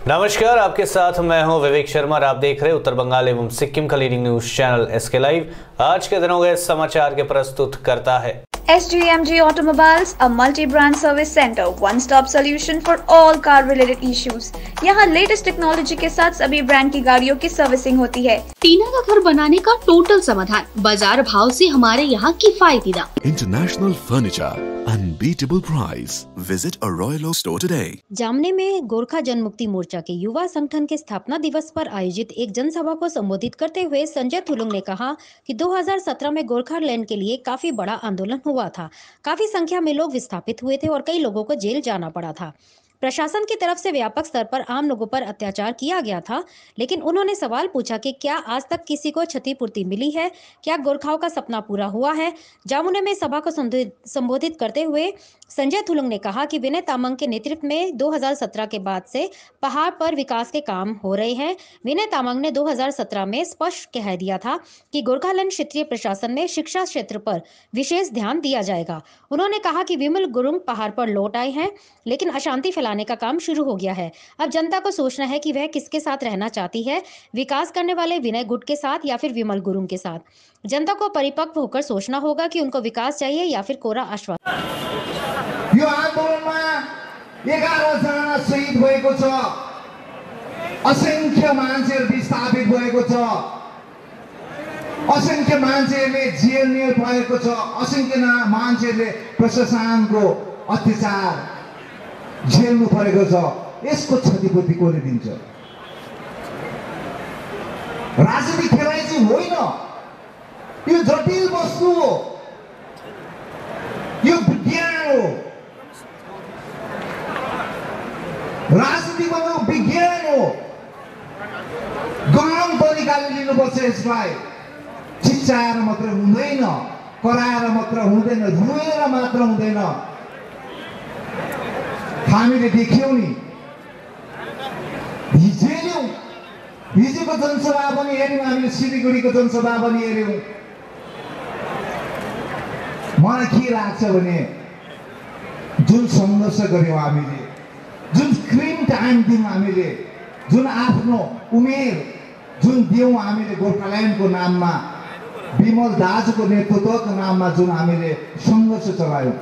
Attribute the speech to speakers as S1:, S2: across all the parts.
S1: नमस्कार, आपके साथ मैं हूं विवेक शर्मा और आप देख रहे हैं उत्तर बंगाल एवं सिक्किम का leading news channel SK live. आज के दिनों के समाचार के प्रस्तुत करता है
S2: SGMG Automobiles, a multi-brand service center, one-stop solution for all car-related issues. यहाँ लेटेस्ट टेक्नोलॉजी के साथ सभी ब्रांड की गाड़ियों की सर्विसिंग होती है।
S3: टीना का घर बनाने का टोटल समाधान, बाजार भाव से हमारे यहाँ किफायती दाम।
S4: International furniture, unbeatable price. Visit a royal oak store today.
S5: जामने में गोरखा जनमुक्ति मोर्चा के युवा संगठन के स्थापना दिवस पर आयोजित एक जनसभा को संबोधित करते हुए संजय थुलुंग ने कहा कि 2017 में गोरखालैंड के लिए काफी बड़ा आंदोलन हुआ था। काफी संख्या में लोग विस्थापित हुए थे और कई लोगों को जेल जाना पड़ा था। प्रशासन की तरफ से व्यापक स्तर पर आम लोगों पर अत्याचार किया गया था, लेकिन उन्होंने सवाल पूछा कि क्या आज तक किसी को क्षतिपूर्ति मिली है? क्या गोरखाओं का सपना पूरा हुआ है? जामुने में सभा को संबोधित करते हुए संजय थुलुंग ने कहा कि विनय तामांग के नेतृत्व में 2017 के बाद से पहाड़ पर विकास के काम हो रहे हैं। विनय तामांग ने 2017 में स्पष्ट कह दिया था कि गोरखालैंड क्षेत्रीय प्रशासन में शिक्षा क्षेत्र पर विशेष ध्यान दिया जाएगा। उन्होंने कहा कि विमल गुरुंग पहाड़ पर लौट आए हैं, लेकिन अशांति फैलाने का काम शुरू हो गया है। अब जनता को सोचना है कि वह किसके साथ रहना चाहती है, विकास करने वाले विनय गुट के साथ या फिर विमल गुरुंग के साथ। जनता को परिपक्व होकर सोचना होगा कि उनको विकास चाहिए या फिर कोरा आश्वासन।
S6: यो आन्दोलनमा 11 जना शहीद भएको छ, असंख्य मान्छेहरु विस्थापित भएको छ, असंख्य मान्छेहरुले जेल भएको छ, असंख्य मान्छेहरुले प्रशासनको अत्याचार झेल्नु परेको छ। यसको क्षतिपूर्ति कसले दिन्छ? राजनीति खेलाइ चाहिँ होइन, यो जटिल वस्तु हो, यो विज्ञान हो। राजनीति भनेको विज्ञान हो। गहन तरिकाले लिनुपर्छ यसलाई। चिच्चाएर मात्र हुँदैन, कराएर मात्र हुँदैन, रोएर मात्र हुँदैन। हामीले देख्यौं नि, हिजोको जनसभा पनि हेर्यौं, हामीले सिलिगुडीको जनसभा पनि हेर्यौं। मलाई के लाग्छ भने जुन संघर्ष गर्यौं हामीले, जुन स्क्रिन टाइम दियौं हामीले, जुन आफ्नो उमेर जुन दियौं हामीले गोर्खाल्यान्डको नाममा, विमल दाजुको नेतृत्वको नाममा जुन हामीले संघर्ष चलायौं,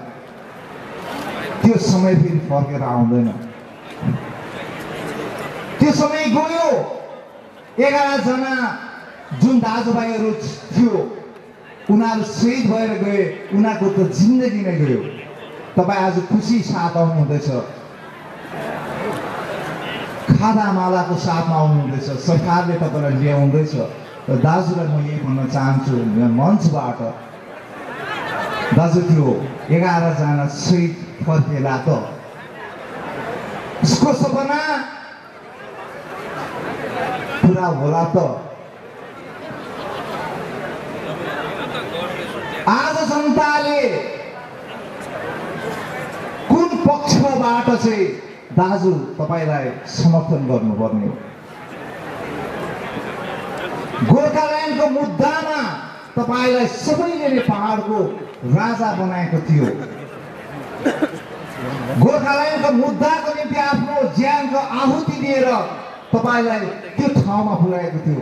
S6: त्यो समय फेरि फर्केर आउँदैन। त्यो समय गयो। 11 जना जुन दाजुभाइहरू थियो उनीहरू शहीद भएर गए, उनीहरूको त जिन्दगी नै गयो। तपाईँ आज खुसी साथ आउनुहुँदैछ, खादा मालाको साथमा आउनुहुँदैछ, सरकारले तपाईँलाई ल्याउँदैछ। र दाजुलाई म यही भन्न चाहन्छु यहाँ मञ्चबाट, दाजु त्यो 11 जना शहीद फर्केला त उसको सपना पुरा होला त? आज जनताले कुन पक्षबाट चाहिँ दाजु तपाईलाई समर्थन गर्नुपर्ने हो? गोर्खाल्यान्डको मुद्दामा तपाईलाई सबैले नै पहाडको राजा बनाएको थियो। गोर्खाल्यान्डको मुद्दाको निम्ति आफ्नो ज्यानको आहुति दिएर तपाईलाई त्यो ठाउँमा पुर्याएको थियो।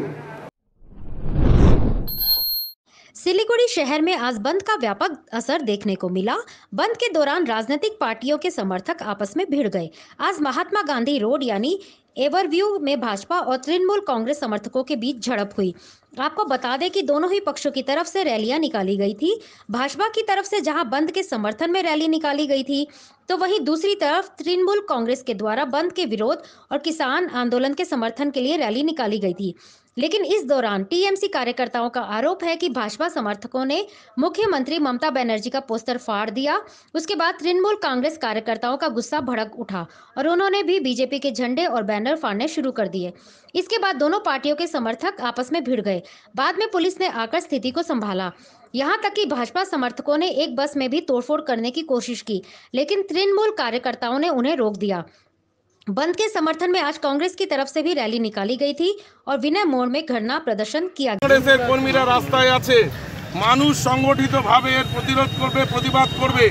S5: सिलीगुड़ी शहर में आज बंद का व्यापक असर देखने को मिला। बंद के दौरान राजनीतिक पार्टियों के समर्थक आपस में भिड़ गए। आज महात्मा गांधी रोड यानी एवरव्यू में भाजपा और तृणमूल कांग्रेस समर्थकों के बीच झड़प हुई। आपको बता दें कि दोनों ही पक्षों की तरफ से रैलियां निकाली गई थी। भाजपा की तरफ से जहां बंद के समर्थन में रैली निकाली गई थी, तो वहीं दूसरी तरफ तृणमूल कांग्रेस के द्वारा बंद के विरोध और किसान आंदोलन के समर्थन के लिए रैली निकाली गई थी। लेकिन इस दौरान टीएमसी कार्यकर्ताओं का आरोप है कि भाजपा समर्थकों ने मुख्यमंत्री ममता बनर्जी का पोस्टर फाड़ दिया। उसके बाद तृणमूल कांग्रेस कार्यकर्ताओं का गुस्सा भड़क उठा और उन्होंने भी बीजेपी के झंडे और बैनर फाड़ने शुरू कर दिए। इसके बाद दोनों पार्टियों के समर्थक आपस में भिड़ गए। बाद में पुलिस ने आकर स्थिति को संभाला। यहाँ तक कि भाजपा समर्थकों ने एक बस में भी तोड़फोड़ करने की कोशिश की, लेकिन तृणमूल कार्यकर्ताओं ने उन्हें रोक दिया। बंद के समर्थन में आज कांग्रेस की तरफ से भी रैली निकाली गई थी और विनय मोड़ में धरना प्रदर्शन किया गया।
S7: कांग्रेसेर कर्मीरा रास्ताय आछे, मानुष संगठितभावे एर प्रतिरोध करबे, प्रतिबाद करबे।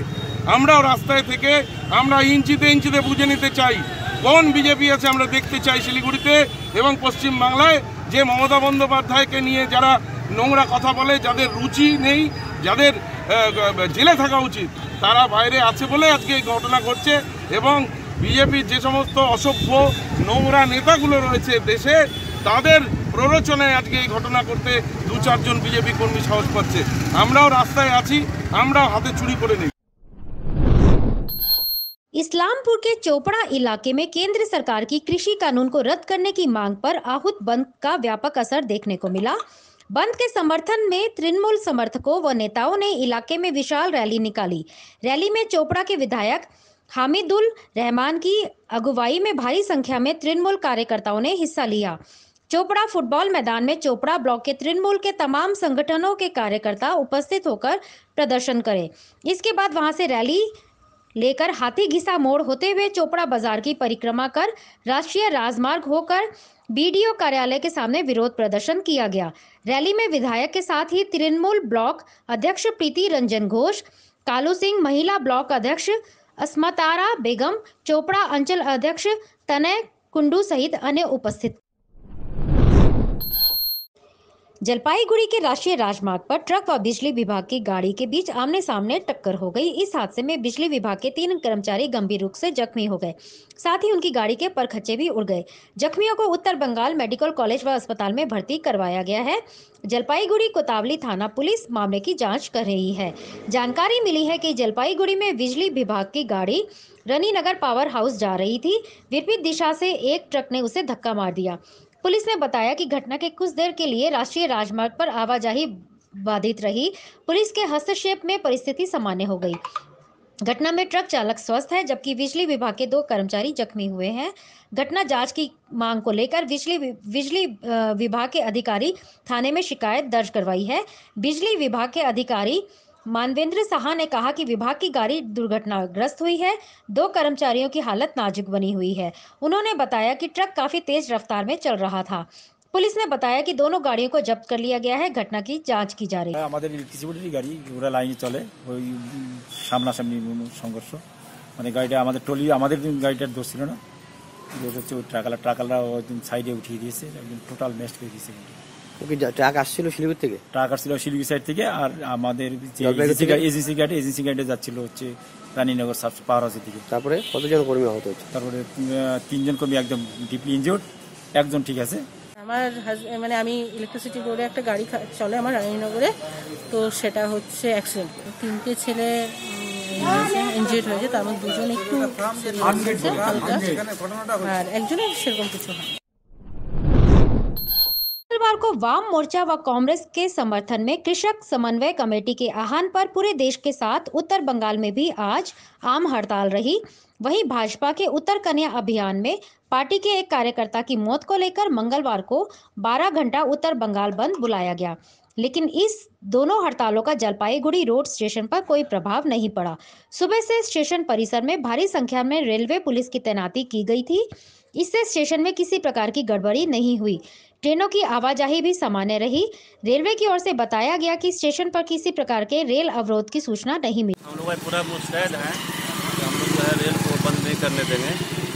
S7: আমরাও রাস্তায় থেকে আমরা ইঞ্চিতে ইঞ্চিতে বুঝে নিতে চাই কোন বিজেপি আছে আমরা দেখতে চাই শিলিগুড়িতে এবং পশ্চিম বাংলায়, যে মমতা বন্দ্যোপাধ্যায়কে নিয়ে যারা নোংরা কথা বলে, যাদের রুচি নেই, যাদের জেলে থাকা উচিত, তারা বাইরে আছে বলে আজকে এই ঘটনা ঘটছে। এবং বিজেপির যে সমস্ত অসভ্য নোংরা নেতাগুলো রয়েছে দেশে, তাদের প্ররোচনায় আজকে এই ঘটনা করতে 2-4 জন বিজেপি কর্মী সাহস পাচ্ছে। আমরাও রাস্তায় আছি, আমরাও হাতে চুরি করে নেই।
S5: इस्लामपुर के चोपड़ा इलाके में केंद्र सरकार की कृषि कानून को रद्द करने की मांग पर आहूत बंद का व्यापक असर देखने को मिला। बंद के समर्थन में तृणमूल समर्थकों व नेताओं ने इलाके में विशाल रैली निकाली। रैली में चोपड़ा के विधायक हामिदुल रहमान की अगुवाई में भारी संख्या में तृणमूल कार्यकर्ताओं ने हिस्सा लिया। चोपड़ा फुटबॉल मैदान में चोपड़ा ब्लॉक के तृणमूल के तमाम संगठनों के कार्यकर्ता उपस्थित होकर प्रदर्शन करे। इसके बाद वहां से रैली लेकर हाथी घिसा मोड़ होते हुए चोपड़ा बाजार की परिक्रमा कर राष्ट्रीय राजमार्ग होकर बीडीओ कार्यालय के सामने विरोध प्रदर्शन किया गया। रैली में विधायक के साथ ही तृणमूल ब्लॉक अध्यक्ष प्रीति रंजन घोष, कालू सिंह, महिला ब्लॉक अध्यक्ष अस्मतारा बेगम, चोपड़ा अंचल अध्यक्ष तनय कुंडू सहित अन्य उपस्थित। जलपाईगुड़ी के राष्ट्रीय राजमार्ग पर ट्रक व बिजली विभाग की गाड़ी के बीच आमने सामने टक्कर हो गई। इस हादसे में बिजली विभाग के 3 कर्मचारी गंभीर रूप से जख्मी हो गए, साथ ही उनकी गाड़ी के परखच्चे भी उड़ गए। जख्मियों को उत्तर बंगाल मेडिकल कॉलेज व अस्पताल में भर्ती करवाया गया है। जलपाईगुड़ी कोतावली थाना पुलिस मामले की जाँच कर रही है। जानकारी मिली है कि जलपाईगुड़ी में बिजली विभाग की गाड़ी रनीनगर पावर हाउस जा रही थी। विपरीत दिशा से एक ट्रक ने उसे धक्का मार दिया। पुलिस ने बताया कि घटना के कुछ देर के लिए राष्ट्रीय राजमार्ग पर आवाजाही बाधित रही। पुलिस के हस्तक्षेप में परिस्थिति सामान्य हो गई। घटना में ट्रक चालक स्वस्थ है, जबकि बिजली विभाग के 2 कर्मचारी जख्मी हुए हैं। घटना जांच की मांग को लेकर बिजली विभाग के अधिकारी थाने में शिकायत दर्ज करवाई है। बिजली विभाग के अधिकारी मानवेंद्र साहा ने कहा कि विभाग की गाड़ी दुर्घटनाग्रस्त हुई है। 2 कर्मचारियों की हालत नाजुक बनी हुई है। उन्होंने बताया कि ट्रक काफी तेज रफ्तार में चल रहा था। पुलिस ने बताया कि दोनों गाड़ियों को जब्त कर लिया गया है। घटना की जांच की जा रही है।
S8: আমাদের ইলেকট্রিসিটি গাড়ি পুরো লাইনে চলে, ওই সামনাসামনি সংঘর্ষ, মানে গাড়িটা আমাদের টলি, আমাদের গাড়িটার দোষ ছিল না, দোষ হচ্ছে ওই ট্রাকালরা ওই সাইডে উঠিয়ে দিয়েছে, একদম টোটাল মেস্ট করে দিয়েছে।
S9: ওকে ট্রাক আসছিল শিলিগুড়ি থেকে,
S8: ট্রাক আসছিল শিলিগুড়ি সাইড থেকে, আর আমাদের যে এজেন্সি গাড়ি যাচ্ছিল হচ্ছে রানীনগর সাব পাওয়ার হাউসের দিকে।
S9: তারপরে কতজন কর্মী আহত হচ্ছে?
S8: তারপরে 3 জন কর্মী একদম ডিপলি ইনজিওর্ড, একজন ঠিক আছে।
S10: আমার মানে আমি ইলেকট্রিসিটি বোর্ডে একটা গাড়ি চলে আমার রানীনগরে, তো সেটা হচ্ছে অ্যাক্সিডেন্ট। 3টে ছেলে ইনজিওর্ড হয়েছে, তার মধ্যে 2জন একটু হালকা আর একজনের সেরকম কিছু হয়।
S5: मंगलवार को वाम मोर्चा व कांग्रेस के समर्थन में कृषक समन्वय कमेटी के आह्वान पर पूरे देश के साथ उत्तर बंगाल में भी आज आम हड़ताल रही। वहीं भाजपा के उत्तर कन्या अभियान में पार्टी के एक कार्यकर्ता की मौत को लेकर मंगलवार को 12 घंटा उत्तर बंगाल बंद बुलाया गया, लेकिन इस दोनों हड़तालों का जलपाईगुड़ी रोड स्टेशन पर कोई प्रभाव नहीं पड़ा। सुबह से स्टेशन परिसर में भारी संख्या में रेलवे पुलिस की तैनाती की गई थी। इससे स्टेशन में किसी प्रकार की गड़बड़ी नहीं हुई। ट्रेनों की आवाजाही भी सामान्य रही। रेलवे की ओर से बताया गया कि स्टेशन पर किसी प्रकार के रेल अवरोध की सूचना नहीं मिली।
S11: हम लोग पूरा मुस्तैद हैं, हम लोग जो है रेल को बंद नहीं करने देंगे।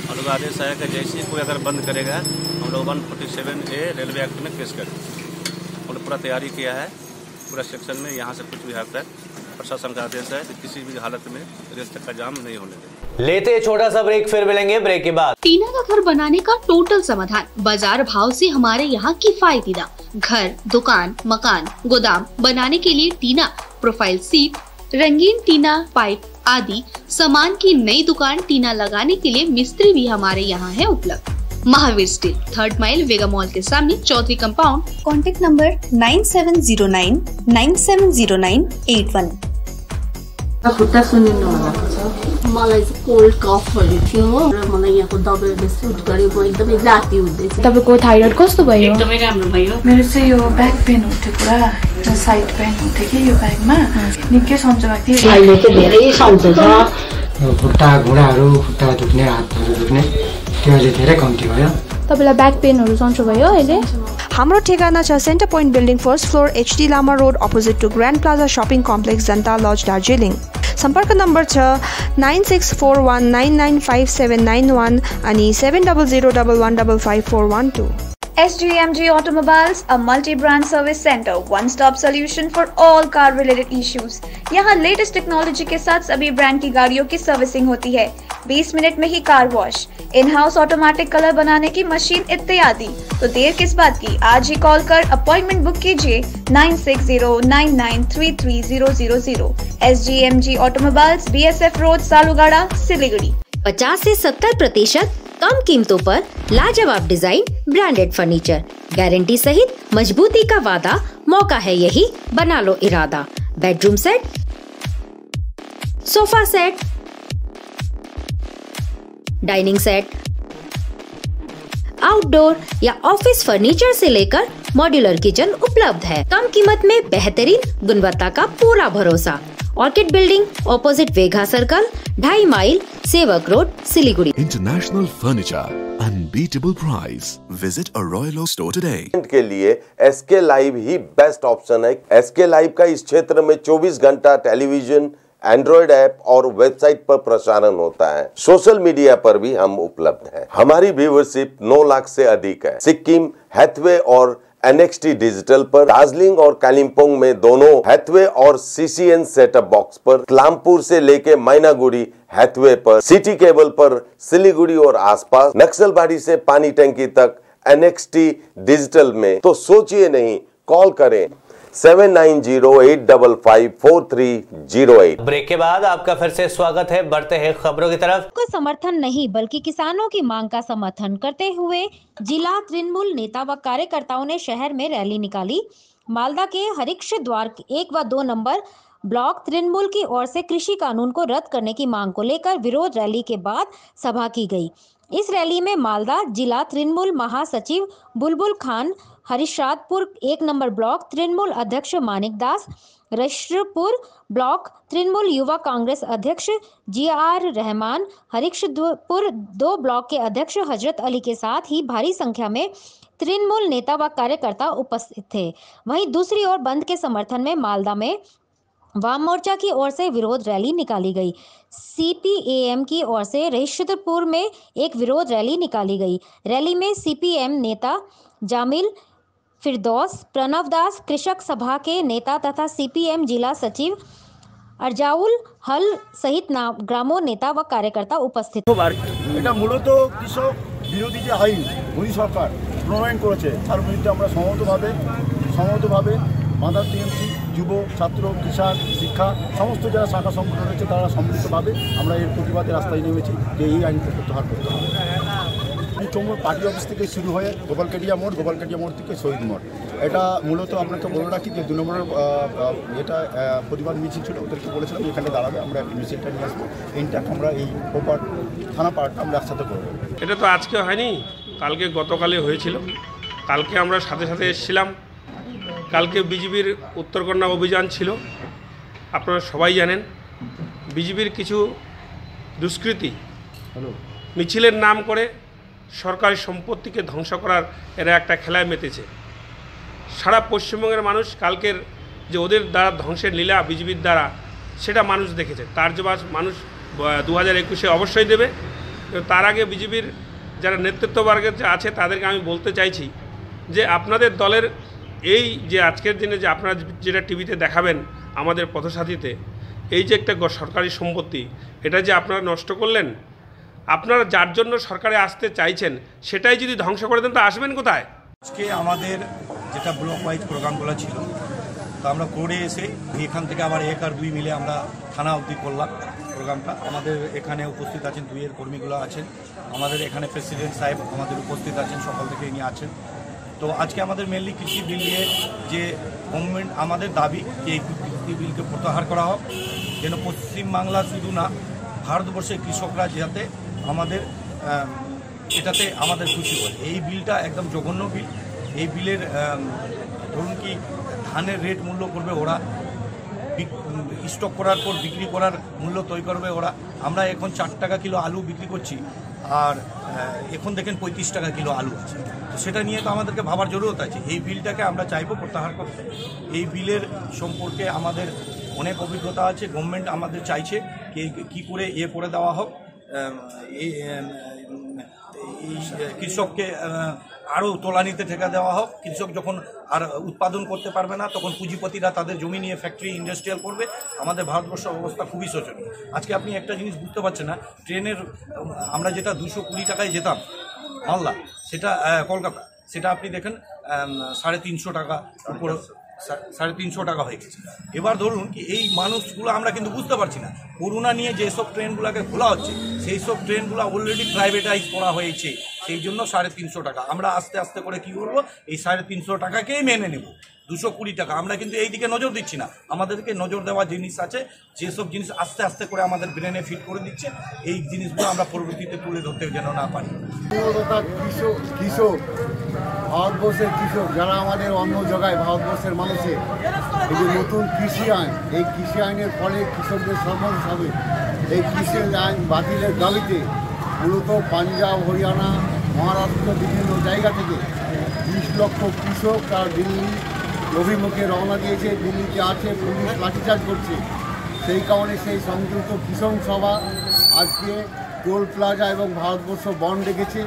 S11: हम लोग आदेश आया कि जैसे कोई अगर बंद करेगा हम लोग 147A रेलवे एक्ट में केस करेंगे। हम लोग पूरा तैयारी किया है पूरा सेक्शन में। यहाँ से कुछ भी हालत है, प्रशासन का आदेश है कि किसी भी हालत में रेल चक्का जाम नहीं होने देंगे।
S1: लेते छोटा सा ब्रेक, फिर मिलेंगे ब्रेक के बाद।
S3: टीना का घर बनाने का टोटल समाधान बाजार भाव से हमारे यहाँ किफायती दाम। घर, दुकान, मकान, गोदाम बनाने के लिए टीना, प्रोफाइल सीट, रंगीन टीना, पाइप आदि सामान की नई दुकान टीना लगाने के लिए मिस्त्री भी हमारे यहाँ है उपलब्ध। महावीर स्टील, 3rd माइल वेगा मॉल के सामने, चौधरी कंपाउंड।
S12: Contact number 9709970981।
S13: खुट्टा सुनिनु भएको छ, मलाई चाहिँ कोल्ड कफहरू थियो र मलाई यहाँको दबाईले सुट गरे, म एकदमै जाती हुँदैछ।
S14: तपाईको थाइरोइड कस्तो भयो?
S13: एकदमै राम्रो भयो।
S14: मेरो चाहिँ यो ब्याक पेन उठ्यो, पुरा साइड पेन उठ्यो कि यो ब्याकमा, निकै सन्चो भएको थियो।
S13: अहिले चाहिँ धेरै सन्चो छ।
S15: खुट्टा घुँडाहरू, खुट्टा दुख्ने, हातहरू दुख्ने त्यो अहिले धेरै कम्ती भयो।
S14: तपाईलाई ब्याक पेनहरू सन्चो भयो अहिले?
S16: हाम्रो ठेगाना छ centre point building, 1st floor, HD Lama road, opposite to grand plaza shopping complex, Janata lodge, Darjeeling. सम्पर्क नम्बर छ 9641995791 अनि 7001155412।
S2: SGMG Automobiles, a multi-brand service center, one-stop solution for all car-related issues. यहाँ लेटेस्ट टेक्नोलॉजी के साथ सभी ब्रांड की गाड़ियों की सर्विसिंग होती है। 20 मिनट में ही car wash, in house automatic colour बनाने की मशीन इत्यादि। तो देर किस बात की, आज ही कॉल कर अपॉइंटमेंट बुक कीजिए 9609933000। SGMG Automobiles, BSF road, Salugara, Siliguri.
S5: 50 से 70% कम कीमतों पर लाजवाब डिजाइन, ब्रांडेड फर्नीचर, गारंटी सहित मजबूती का वादा। मौका है यही, बना लो इरादा। Bedroom set, sofa set, dining set, outdoor या ऑफिस फर्नीचर से लेकर मॉड्यूलर किचन उपलब्ध है। कम कीमत में बेहतरीन गुणवत्ता का पूरा भरोसा। Orchid building, opposite Vega circle, 2.5 mile, Sevoke road, Siliguri.
S4: International Furniture, unbeatable price. Visit a Royal Oak store today.
S17: के लिए SK लाइव ही बेस्ट ऑप्शन है। SK लाइव का इस क्षेत्र में 24 घंटा टेलीविजन, एंड्रॉइड ऐप और वेबसाइट पर प्रसारण होता है। सोशल मीडिया पर भी हम उपलब्ध हैं। हमारी व्यूवरशिप 9 लाख से अधिक है। सिक्किम, हैथवे और NXT डिजिटल पर, दार्जिलिंग और कालिम्पोंग में दोनों हैथवे और CCN सेटअप बॉक्स पर, क्लामपुर से लेके मैनागुड़ी हैथवे पर, सिटी केबल पर, सिलीगुड़ी और आसपास, नक्सलबाड़ी से पानी टंकी तक NXT डिजिटल में। तो सोचिए नहीं, कॉल करें 7908554308।
S1: ब्रेक के बाद आपका फिर से स्वागत है। बढ़ते हैं खबरों की तरफ।
S5: को समर्थन नहीं बल्कि किसानों की मांग का समर्थन करते हुए जिला तृणमूल नेता व कार्यकर्ताओं ने शहर में रैली निकाली। मालदा के हरिक्ष द्वार 1 व 2 नंबर ब्लॉक तृणमूल की ओर से कृषि कानून को रद्द करने की मांग को लेकर विरोध रैली के बाद सभा की गई। इस रैली में मालदा जिला तृणमूल महासचिव बुलबुल खान, हरिश्रादपुर 1 नंबर ब्लॉक तृणमूल अध्यक्ष मानिक दास, रश्रपुर ब्लॉक तृणमूल युवा कांग्रेस अध्यक्ष GR रहमान, हरिश्रपुर 2 ब्लॉक के अध्यक्ष हजरत अली के साथ ही भारी संख्या में तृणमूल नेता व कार्यकर्ता उपस्थित थे। वहीं दूसरी ओर बंद के समर्थन में मालदा में वाम मोर्चा की ओर से विरोध रैली निकाली गई। CPAM की ओर से रहिशतपुर में एक विरोध रैली निकाली गई। रैली में CPM नेता जामिल फिरदौस, प्रणव दास, कृषक सभा के नेता तथा CPM जिला सचिव अर्जाउल हल सहित ग्रामो नेता व कार्यकर्ता उपस्थित।
S18: এটা মূলত কৃষক বিরোধী যে আইন মোদী সরকার প্রণয়ন করেছে তার বিরুদ্ধে আমরা সমবেতভাবে মাদার টিএমসি, যুব, ছাত্র, কিষাণ, শিক্ষা সমস্ত যারা শাখা সংগঠন রয়েছে তারা সম্মিলিতভাবে আমরা এর প্রতিবাদে রাস্তায় নেমেছি যে এই আইনকে প্রত্যাহার করতে হবে। এই চৌমুহনী পার্টি অফিস থেকে শুরু হয়ে গোপালকাটিয়া মোড় থেকে শহীদ মোড়। এটা মূলত আপনাকে বলে রাখি যে 2 নম্বরের এটা প্রতিবাদ মিছিল ছিল, ওদেরকে বলেছিলাম এখানে দাঁড়াবে, আমরা একটা মিছিলটা নিয়ে আসবো। ইনট্যাক্ট আমরা এই প্রপার থানা পার্টটা আমরা একসাথে করবো।
S7: এটা তো আজকে হয়নি, কালকে গতকালে হয়েছিল। কালকে আমরা সাথে এসেছিলাম। কালকে বিজেপির উত্তরকন্যা অভিযান ছিল। আপনারা সবাই জানেন বিজেপির কিছু দুষ্কৃতী মিছিলের নাম করে সরকারি সম্পত্তিকে ধ্বংস করার এরা একটা খেলায় মেতেছে। সারা পশ্চিমবঙ্গের মানুষ কালকের যে ওদের দ্বারা ধ্বংসের লীলা বিজেপির দ্বারা সেটা মানুষ দেখেছে। তার জবাব মানুষ 2021-এ অবশ্যই দেবে। তার আগে বিজেপির যারা নেতৃত্ববর্গের যে আছে তাদেরকে আমি বলতে চাইছি যে আপনাদের দলের এই যে আজকের দিনে যে আপনারা যেটা টিভিতে দেখাবেন আমাদের পথসাথীতে, এই যে একটা সরকারি সম্পত্তি, এটা যে আপনারা নষ্ট করলেন, আপনারা যার জন্য সরকারে আসতে চাইছেন সেটাই যদি ধ্বংস করে দেন তো আসবেন কোথায়?
S18: আজকে আমাদের যেটা ব্লক ওয়াইজ প্রোগ্রামগুলো ছিল তো আমরা করে এসে এখান থেকে আবার 1 আর 2 মিলে আমরা থানা অবধি করলাম প্রোগ্রামটা। আমাদের এখানে উপস্থিত আছেন 2 এর কর্মীগুলো আছেন, আমাদের এখানে প্রেসিডেন্ট সাহেব আমাদের উপস্থিত আছেন, সকাল থেকে ইনি আছেন। তো আজকে আমাদের মেনলি কৃষি বিল নিয়ে যে গভর্নমেন্ট আমাদের দাবি যে এই কৃষি বিলকে প্রত্যাহার করা হোক, যেন পশ্চিমবাংলা শুধু না ভারতবর্ষের কৃষকরা যাতে আমাদের এটাতে আমাদের খুশি হয়। এই বিলটা একদম জঘন্য বিল। এই বিলের ধরুন কি ধানের রেট মূল্য করবে ওরা, স্টক করার পর বিক্রি করার মূল্য তৈরি করবে ওরা। আমরা এখন 4 টাকা কিলো আলু বিক্রি করছি আর এখন দেখেন 35 টাকা কিলো আলু আছে। তো সেটা নিয়ে তো আমাদেরকে ভাবার জরুরত আছে। এই বিলটাকে আমরা চাইবো প্রত্যাহার করতে। এই বিলের সম্পর্কে আমাদের অনেক অভিজ্ঞতা আছে। গভর্নমেন্ট আমাদের চাইছে কি করে করে দেওয়া হোক, এই কৃষককে আরও তোলানিতে ঠেকা দেওয়া হোক। কৃষক যখন আর উৎপাদন করতে পারবে না তখন পুঁজিপতিরা তাদের জমি নিয়ে ফ্যাক্টরি ইন্ডাস্ট্রিয়াল করবে। আমাদের ভারতবর্ষের অবস্থা খুবই শোচনীয়। আজকে আপনি একটা জিনিস বুঝতে পারছেন না, ট্রেনের আমরা যেটা 220 টাকায় যেতাম মালদা, সেটা কলকাতা, সেটা আপনি দেখেন 350 টাকা উপরে, 350 টাকা হয়ে গেছে। এবার ধরুন কি এই মানুষগুলো আমরা কিন্তু বুঝতে পারছি না, করোনা নিয়ে যেসব ট্রেনগুলোকে খোলা হচ্ছে সেই সব ট্রেনগুলো অলরেডি প্রাইভেটাইজ করা হয়েছে, সেই জন্য 350 টাকা। আমরা আস্তে আস্তে করে কি করবো, এই 350 টাকাকেই মেনে নেব। 220 টাকা আমরা কিন্তু এই দিকে নজর দিচ্ছি না। আমাদেরকে নজর দেওয়া জিনিস আছে, যেসব জিনিস আস্তে আস্তে করে আমাদের ব্রেনে ফিট করে দিচ্ছে, এই জিনিসগুলো আমরা পরবর্তীতে তুলে ধরতে যেন না পারি।
S19: কৃষক, ভারতবর্ষের কৃষক যারা আমাদের অন্ন জোগায় ভারতবর্ষের মানুষের, এই যে নতুন কৃষি আইন, এই কৃষি আইনের ফলে কৃষকদের সর্বনাশ হবে। এই কৃষি আইন বাতিলের দাবিতে মূলত পাঞ্জাব, হরিয়ানা, মহারাষ্ট্র বিভিন্ন জায়গা থেকে 20 লক্ষ কৃষক তার দিল্লি অভিমুখে রওনা দিয়েছে। দিল্লিতে আছে, পুলিশ লাঠিচার্জ করছে। সেই কারণে সেই সংযুক্ত কৃষক সভা আজকে টোল প্লাজা এবং ভারতবর্ষ বন্ধ ডেকেছে।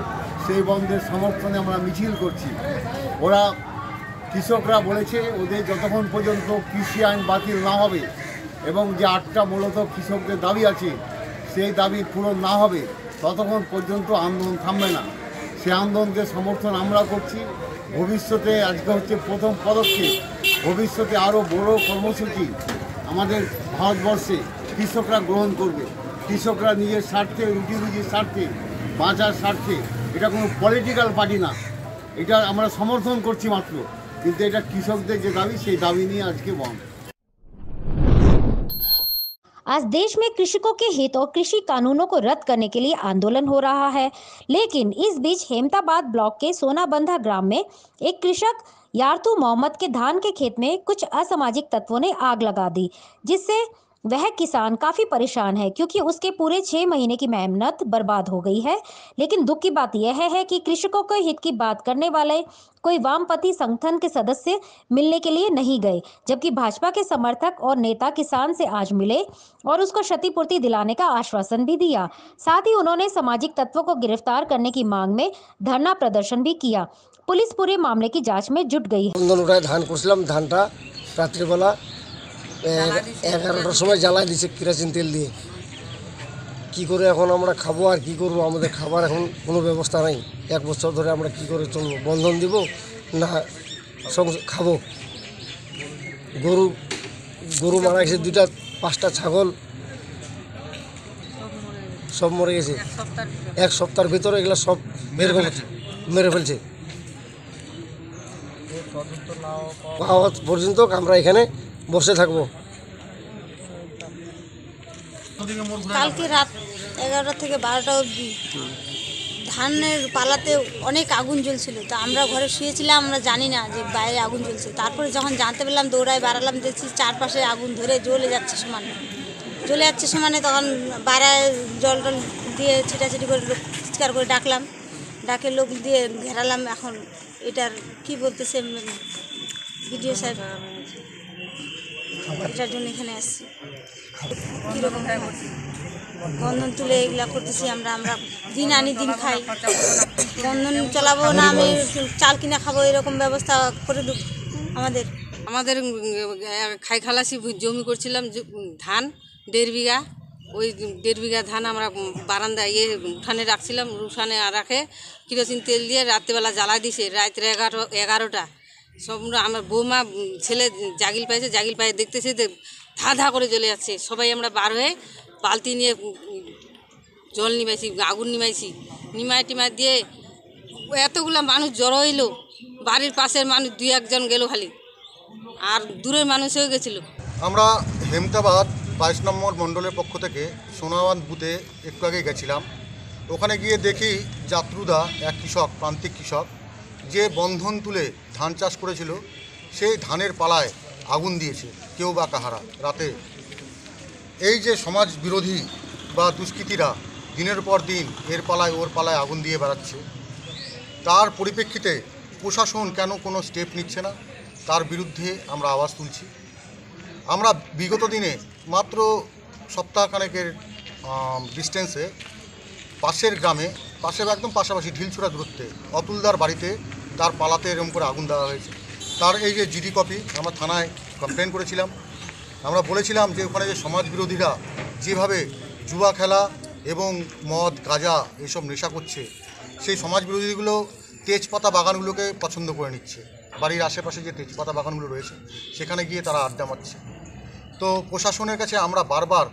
S19: সেই বন্ধের সমর্থনে আমরা মিছিল করছি। ওরা কৃষকরা বলেছে ওদের যতক্ষণ পর্যন্ত কৃষি আইন বাতিল না হবে এবং যে 8টা মূলত কৃষকদের দাবি আছে সেই দাবি পূরণ না হবে ততক্ষণ পর্যন্ত আন্দোলন থামবে না। সেই আন্দোলনকে সমর্থন আমরা করছি। ভবিষ্যতে আজকে হচ্ছে প্রথম পদক্ষেপ, ভবিষ্যতে আরও বড় কর্মসূচি আমাদের ভারতবর্ষে কৃষকরা গ্রহণ করবে। কৃষকরা নিজের স্বার্থে, রুটি রুজির স্বার্থে, বাঁচার স্বার্থে, এটা কোনো পলিটিক্যাল পার্টি না, এটা আমরা সমর্থন করছি মাত্র, কিন্তু এটা কৃষকদের যে দাবি সেই দাবি নিয়ে আজকে বন্ধ।
S5: आज देश में कृषकों के हित और कृषि कानूनों को रद्द करने के लिए आंदोलन हो रहा है, लेकिन इस बीच हेमताबाद ब्लॉक के सोनाबंधा ग्राम में एक कृषक यारतू मोहम्मद के धान के खेत में कुछ असामाजिक तत्वों ने आग लगा दी, जिससे वह किसान काफी परेशान है क्योंकि उसके पूरे 6 महीने की मेहनत बर्बाद हो गई है। लेकिन दुख की बात यह है कि कृषकों के हित की बात करने वाले कोई वामपंथी संगठन के सदस्य मिलने के लिए नहीं गए, जबकि भाजपा के समर्थक और नेता किसान से आज मिले और उसको क्षतिपूर्ति दिलाने का आश्वासन भी दिया। साथ ही उन्होंने सामाजिक तत्वों को गिरफ्तार करने की मांग में धरना प्रदर्शन भी किया। पुलिस पूरे मामले की जाँच में जुट गई है।
S15: ধান করছিলাম, ধানটা রাত্রিবেলা 11টার সময় জ্বালাই দিচ্ছে কেরোসিন তেল দিয়ে। কি করে এখন আমরা খাবো আর কি করবো, আমাদের খাবার এখন কোনো ব্যবস্থা নাই। 1 বছর ধরে আমরা কি করে চলবো, বন্ধন দিব না খাবো। গরু মারা গেছে, 2টা 5টা ছাগল সব মরে গেছে। 1 সপ্তাহের ভিতরে এগুলো সব মেরে ফেলছে। পাওয়া পর্যন্ত আমরা এখানে বসে থাকবো।
S20: কালকে রাত 11টা থেকে 12টা অবধি ধানের পালাতে অনেক আগুন জ্বলছিল। তো আমরা ঘরে শুয়েছিলাম, আমরা জানি না যে বাইরে আগুন জ্বলছে। তারপরে যখন জানতে পারলাম দৌড়ায় বাড়ালাম, দেখছি চারপাশে আগুন ধরে জ্বলে যাচ্ছে সমানে। তখন বাড়ায় জল টল দিয়ে ছিটাছিটি করে লোক চিৎকার করে ডাকলাম, ডাকে লোক দিয়ে ঘেরালাম। এখন এটার কি বলতেছে বিডিও সাহেব, এটার জন্য এখানে আসছি। কীরকম বন্ধন তুলে এগুলা করতেছি আমরা দিন আনি দিন খাই। বন্ধন চালাবো না, আমি চাল কিনে খাবো, এরকম ব্যবস্থা করে দিই আমাদের
S21: খাই খালাসি জমি করছিলাম ধান 1.5 বিঘা। ওই 1.5 বিঘা ধান আমরা বারান্দায় উঠানে রাখছিলাম। উঠানে রাখে কেরোসিন তেল দিয়ে রাত্রিবেলা জ্বালাই দিছে। রাত্রে 11টা সব আমার বৌমা ছেলে জাগিল পায়ে দেখতেছে ধা করে জ্বলে যাচ্ছে। সবাই আমরা বার হয়ে বালতি নিয়ে জল নিমাইছি, আগুন নিমাইছি। নিমাই টিমাই দিয়ে এতগুলা মানুষ জড়ো হইলো। বাড়ির পাশের মানুষ 2-1 জন গেল খালি, আর দূরের মানুষ হয়ে গেছিল।
S22: আমরা হেমতাবাদ 22 নম্বর মণ্ডলের পক্ষ থেকে সোনাবান্ধ বুথে একটু আগে গেছিলাম। ওখানে গিয়ে দেখি যাত্রুদা, এক কৃষক, প্রান্তিক কৃষক, যে বন্ধন তুলে ধান চাষ করেছিল সেই ধানের পালায় আগুন দিয়েছে কেউ বা কাহারা রাতে। এই যে সমাজ বিরোধী বা দুষ্কৃতীরা দিনের পর দিন এর পালায় ওর পালায় আগুন দিয়ে বেড়াচ্ছে, তার পরিপ্রেক্ষিতে প্রশাসন কেন কোনো স্টেপ নিচ্ছে না, তার বিরুদ্ধে আমরা আওয়াজ তুলছি। আমরা বিগত দিনে মাত্র সপ্তাহখানেকের ডিস্টেন্সে পাশের গ্রামে একদম পাশাপাশি ঢিলছড়া দূরত্বে অতুলদার বাড়িতে তার পালাতে এরকম করে আগুন দেওয়া হয়েছে। তার এই যে জিডি কপি আমরা থানায় কমপ্লেন করেছিলাম। আমরা বলেছিলাম যে ওখানে যে সমাজ বিরোধীরা যেভাবে জুয়া খেলা এবং মদ গাঁজা এইসব নেশা করছে, সেই সমাজ বিরোধীগুলো তেজপাতা বাগানগুলোকে পছন্দ করে নিচ্ছে। বাড়ির আশেপাশে যে তেজপাতা বাগানগুলো রয়েছে সেখানে গিয়ে তারা আড্ডা মারছে। তো প্রশাসনের কাছে আমরা বারবার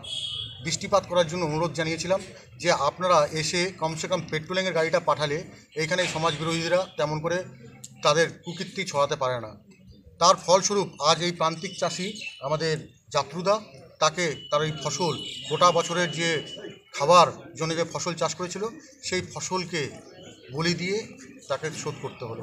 S22: দৃষ্টিপাত করার জন্য অনুরোধ জানিয়েছিলাম যে আপনারা এসে কমসে কম পেট্রোলিংয়ের গাড়িটা পাঠালে এখানে সমাজ বিরোধীরা তেমন করে তাদের কুকীর্তি ছড়াতে পারে না। তার ফলস্বরূপ আজ এই প্রান্তিক চাষি আমাদের জাত্রুদা, তাকে তার এই ফসল গোটা বছরের যে খাবার জন্য যে ফসল চাষ করেছিল সেই ফসলকে বলি দিয়ে তাকে শোধ করতে হলো।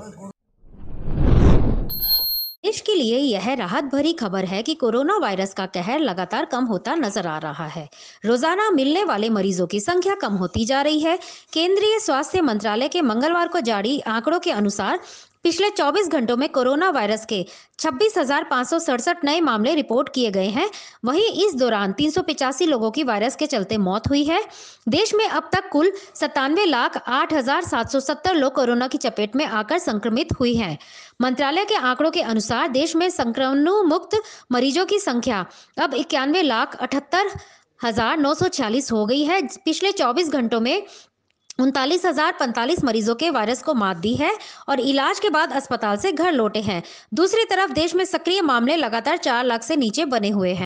S5: देश के लिए यह राहत भरी खबर है कि कोरोना वायरस का कहर लगातार कम होता नजर आ रहा है। रोजाना मिलने वाले मरीजों की संख्या कम होती जा रही है। केंद्रीय स्वास्थ्य मंत्रालय के मंगलवार को जारी आंकड़ों के अनुसार पिछले 24 घंटों में कोरोना वायरस के 26,567 नए मामले रिपोर्ट किए गए हैं। वहीं इस दौरान 385 लोगों की वायरस के चलते मौत हुई है। देश में अब तक कुल 97,08,770 लोग कोरोना की चपेट में आकर संक्रमित हुई हैं। मंत्रालय के आंकड़ों के अनुसार देश में संक्रमण मुक्त मरीजों की संख्या अब 91,78,946 हो गई है। पिछले 24 घंटों में 39,045 मरीजों के वायरस को मात दी है और इलाज के बाद अस्पताल से घर लौटे हैं। दूसरी तरफ देश में सक्रिय मामले लगातार 4 लाख से नीचे बने हुए हैं।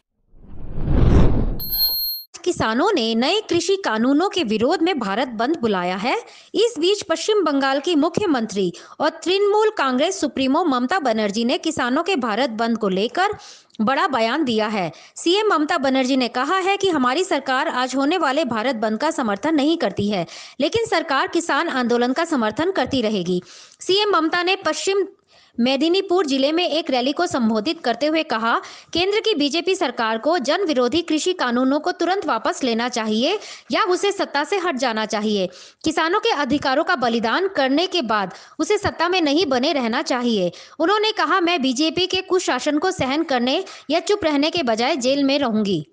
S5: किसानों ने नए कृषि कानूनों के विरोध में भारत बंद बुलाया है। इस बीच पश्चिम बंगाल की मुख्यमंत्री और तृणमूल कांग्रेस सुप्रीमो ममता बनर्जी ने किसानों के भारत बंद को लेकर बड़ा बयान दिया है। सीएम ममता बनर्जी ने कहा है कि हमारी सरकार आज होने वाले भारत बंद का समर्थन नहीं करती है, लेकिन सरकार किसान आंदोलन का समर्थन करती रहेगी। सीएम ममता ने पश्चिम मेदिनीपुर जिले में एक रैली को संबोधित करते हुए कहा, केंद्र की बीजेपी सरकार को जन विरोधी कृषि कानूनों को तुरंत वापस लेना चाहिए या उसे सत्ता से हट जाना चाहिए। किसानों के अधिकारों का बलिदान करने के बाद उसे सत्ता में नहीं बने रहना चाहिए। उन्होंने कहा, मैं बीजेपी के कुशासन को सहन करने या चुप रहने के बजाय जेल में रहूंगी।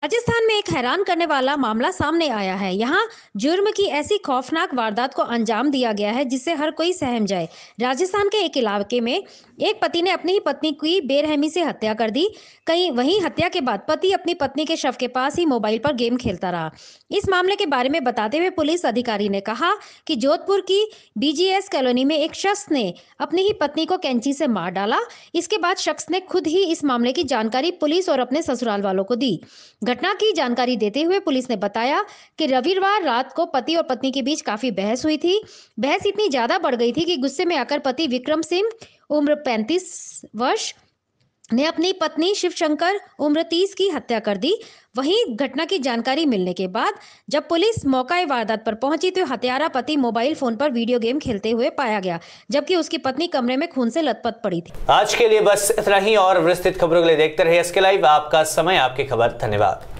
S5: राजस्थान में एक हैरान करने वाला मामला सामने आया है। यहाँ जुर्म की ऐसी खौफनाक वारदात को अंजाम दिया गया है जिससे हर कोई सहम जाए। राजस्थान के एक इलाके में एक पति ने अपनी ही पत्नी की बेरहमी से हत्या कर दी। वहीं हत्या के बाद पति अपनी पत्नी के शव के पास ही मोबाइल पर गेम खेलता रहा। इस मामले के बारे में बताते हुए पुलिस अधिकारी ने कहा कि जोधपुर की बीजीएस कॉलोनी में एक शख्स ने अपनी ही पत्नी को कैंची से मार डाला। इसके बाद शख्स ने खुद ही इस मामले की जानकारी पुलिस और अपने ससुराल वालों को दी। घटना की जानकारी देते हुए पुलिस ने बताया कि रविवार रात को पति और पत्नी के बीच काफी बहस हुई थी। बहस इतनी ज्यादा बढ़ गई थी कि गुस्से में आकर पति विक्रम सिंह उम्र 35 वर्ष ने अपनी पत्नी शिवशंकर उम्र 30 की हत्या कर दी। वहीं घटना की जानकारी मिलने के बाद जब पुलिस मौका वारदात पर पहुंची तो हत्यारा पति मोबाइल फोन पर वीडियो गेम खेलते हुए पाया गया, जबकि उसकी पत्नी कमरे में खून से लथपथ पड़ी थी।
S1: आज के लिए बस इतना ही और विस्तृत खबरों के लिए देखते रहिए एसके लाइव। आपका समय आपकी खबर। धन्यवाद।